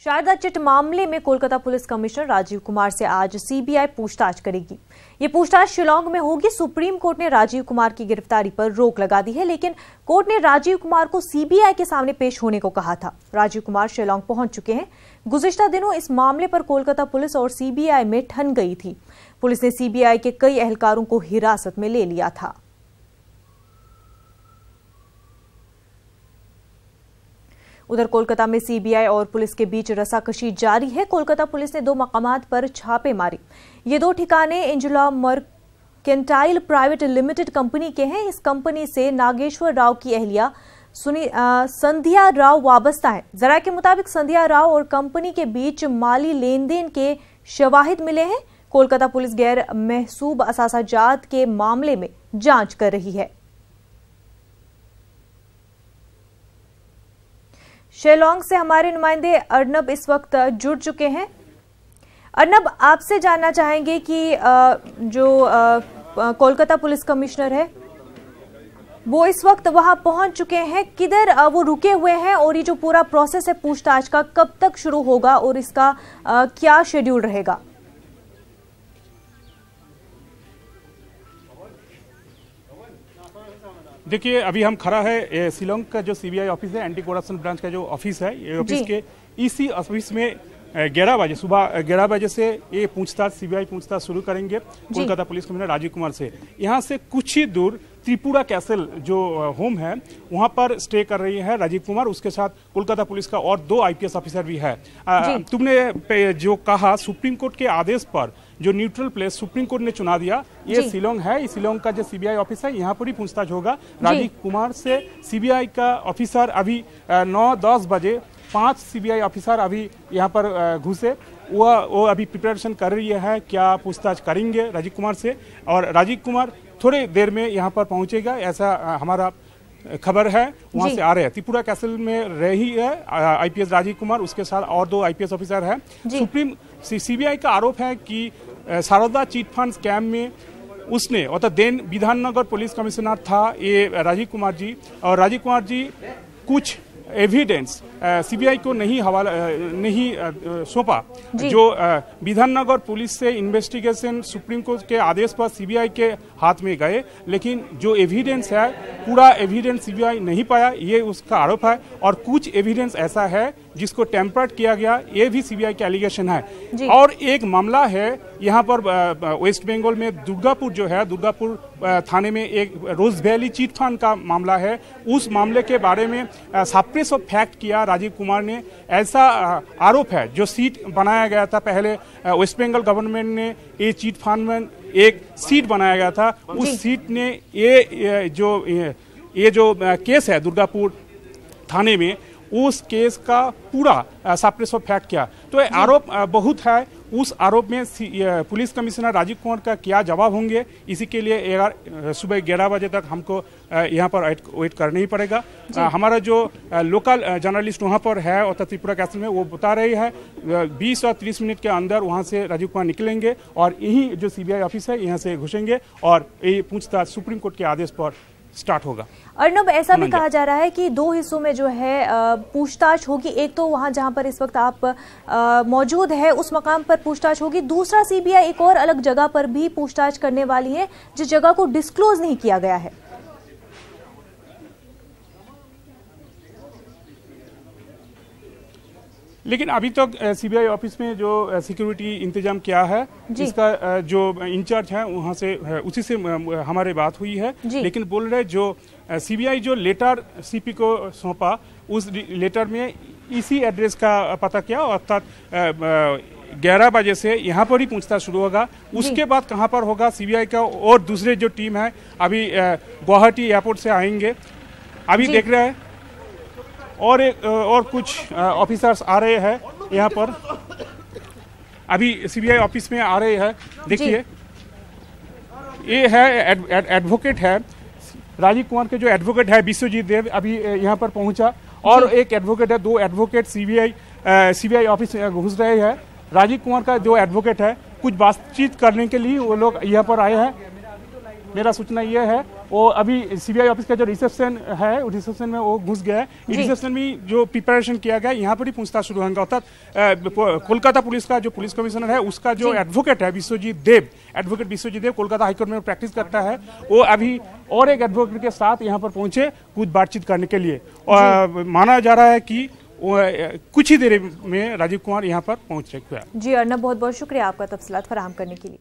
Sharda chit मामले में Kolkata police commissioner Rajiv Kumar से आज सीबीआई पूछताछ करेगी। ये पूछताछ शिलांग में होगी। सुप्रीम कोर्ट ने राजीव कुमार की गिरफ्तारी पर रोक लगा दी है, लेकिन कोर्ट ने राजीव कुमार को सीबीआई के सामने पेश होने को कहा था। राजीव कुमार शिलांग पहुंच चुके हैं। गुज़िश्ता दिनों इस मामले पर कोलकाता पुलिस और सीबीआई में ठन गई थी। पुलिस ने सीबीआई के कई एहलकारों को हिरासत में ले लिया था। उधर कोलकाता में सीबीआई और पुलिस के बीच रसाकशी जारी है। कोलकाता पुलिस ने 2 मकामात पर छापे मारे। ये 2 ठिकाने एंजुला मर्केंटाइल प्राइवेट लिमिटेड कंपनी के हैं। इस कंपनी से नागेश्वर राव की अहलिया संध्या राव वाबस्ता है। जरा के मुताबिक संध्या राव और कंपनी के बीच माली लेन देन के शवाहिद मिले हैं। कोलकाता पुलिस गैर महसूब असासाजात के मामले में जांच कर रही है। शिलांग से हमारे नुमाइंदे अर्नब इस वक्त जुड़ चुके हैं। अर्नब, आपसे जानना चाहेंगे कि जो कोलकाता पुलिस कमिश्नर है वो इस वक्त वहां पहुंच चुके हैं, किधर वो रुके हुए हैं और ये जो पूरा प्रोसेस है पूछताछ का कब तक शुरू होगा और इसका क्या शेड्यूल रहेगा? देखिए, अभी हम खड़ा है शिलांग का जो सीबीआई ऑफिस है, एंटी करप्शन ब्रांच का जो ऑफिस है, ये ऑफिस के इसी ऑफिस में 11 बजे सुबह 11 बजे से ये पूछताछ सीबीआई पूछताछ शुरू करेंगे कोलकाता पुलिस कमिश्नर राजीव कुमार से। यहाँ से कुछ ही दूर त्रिपुरा कैसल जो होम है वहां पर स्टे कर रही है राजीव कुमार। उसके साथ कोलकाता पुलिस का और 2 आईपीएस ऑफिसर भी है। तुमने जो कहा, सुप्रीम कोर्ट के आदेश पर जो न्यूट्रल प्लेस सुप्रीम कोर्ट ने चुना दिया, ये शिलांग है। इस शिलांग का जो सीबीआई ऑफिस है यहाँ पर ही पूछताछ होगा। राजीव कुमार से सीबीआई का ऑफिसर अभी 9-10 बजे 5 सीबीआई ऑफिसर अभी यहाँ पर घुसे। वो अभी प्रिपरेशन कर रही है, क्या पूछताछ करेंगे राजीव कुमार से। और राजीव कुमार थोड़े देर में यहाँ पर पहुंचेगा, ऐसा हमारा खबर है। वहां से आ रहे हैं। त्रिपुरा कैसल में रही है आईपीएस राजीव कुमार, उसके साथ और 2 आईपीएस ऑफिसर हैं। सुप्रीम सीबीआई का आरोप है कि शारदा चिट फंड स्कैम में उसने अर्थात देन विधाननगर पुलिस कमिश्नर था ये राजीव कुमार जी, और राजीव कुमार जी कुछ एविडेंस सीबीआई को नहीं सौंपा। जो विधाननगर पुलिस से इन्वेस्टिगेशन सुप्रीम कोर्ट के आदेश पर सीबीआई के हाथ में गए, लेकिन जो एविडेंस है पूरा एविडेंस सीबीआई नहीं पाया, ये उसका आरोप है। और कुछ एविडेंस ऐसा है जिसको टेम्पर्ड किया गया, ये भी सीबीआई का एलिगेशन है। और एक मामला है यहाँ पर वेस्ट बंगाल में दुर्गापुर जो है, दुर्गापुर थाने में एक रोज वैली चिट फंड का मामला है। उस मामले के बारे में सप्रेस ऑफ फैक्ट किया राजीव कुमार ने, ऐसा आरोप है। जो सीट बनाया गया था पहले वेस्ट बंगाल गवर्नमेंट ने ये चिट फंड में एक सीट बनाया गया था, उस सीट ने ये जो केस है दुर्गापुर थाने में, उस केस का पूरा सप्रेस ऑफ फैक्ट किया। तो आरोप बहुत है। उस आरोप में पुलिस कमिश्नर राजीव कुमार का क्या जवाब होंगे, इसी के लिए सुबह 11 बजे तक हमको यहाँ पर वेट करना ही पड़ेगा। हमारा जो लोकल जर्नलिस्ट वहाँ पर है और त्रिपुरा कैसल में, वो बता रही है 20 और 30 मिनट के अंदर वहाँ से राजीव कुमार निकलेंगे और यही जो सीबीआई ऑफिस है यहाँ से घुसेंगे और ये पूछताछ सुप्रीम कोर्ट के आदेश पर स्टार्ट होगा। अर्नब, ऐसा भी कहा जा रहा है कि 2 हिस्सों में जो है पूछताछ होगी। एक तो वहां जहां पर इस वक्त आप मौजूद है उस मकाम पर पूछताछ होगी। दूसरा, सीबीआई एक और अलग जगह पर भी पूछताछ करने वाली है, जिस जगह को डिस्क्लोज नहीं किया गया है। लेकिन अभी तक सीबीआई ऑफिस में जो सिक्योरिटी इंतजाम किया है, इसका जो इंचार्ज है वहां से उसी से हमारी बात हुई है। लेकिन बोल रहे जो सीबीआई जो लेटर सीपी को सौंपा, उस लेटर में इसी एड्रेस का पता किया, अर्थात 11 बजे से यहाँ पर ही पूछताछ शुरू होगा। उसके बाद कहाँ पर होगा, सीबीआई का और दूसरे जो टीम है अभी गुवाहाटी एयरपोर्ट से आएंगे। अभी देख रहे हैं और कुछ ऑफिसर्स आ रहे हैं यहाँ पर, अभी सीबीआई ऑफिस में आ रहे हैं। देखिए, ये है एडवोकेट है राजीव कुमार के, जो एडवोकेट है विश्वजीत देव अभी यहाँ पर पहुंचा, और एक एडवोकेट है, 2 एडवोकेट सीबीआई ऑफिस में घुस रहे हैं। राजीव कुमार का जो एडवोकेट है, कुछ बातचीत करने के लिए वो लोग यहाँ पर आए हैं। मेरा सूचना ये है वो अभी सीबीआई ऑफिस का जो रिसेप्शन है उस रिसेप्शन में वो घुस गया है। रिसेप्शन में जो प्रिपरेशन किया गया यहाँ पर ही पूछताछ शुरू होगा। अर्थात कोलकाता पुलिस का जो पुलिस कमिश्नर है उसका जो एडवोकेट है विश्वजीत देव, एडवोकेट विश्वजीत देव कोलकाता हाईकोर्ट में प्रैक्टिस करता है, वो अभी और एक एडवोकेट के साथ यहाँ पर पहुंचे कुछ बातचीत करने के लिए। और माना जा रहा है कि कुछ ही देर में राजीव कुमार यहाँ पर पहुंच रहे। जी अर्नब, बहुत बहुत शुक्रिया आपका तफसीलात फराहम करने के लिए।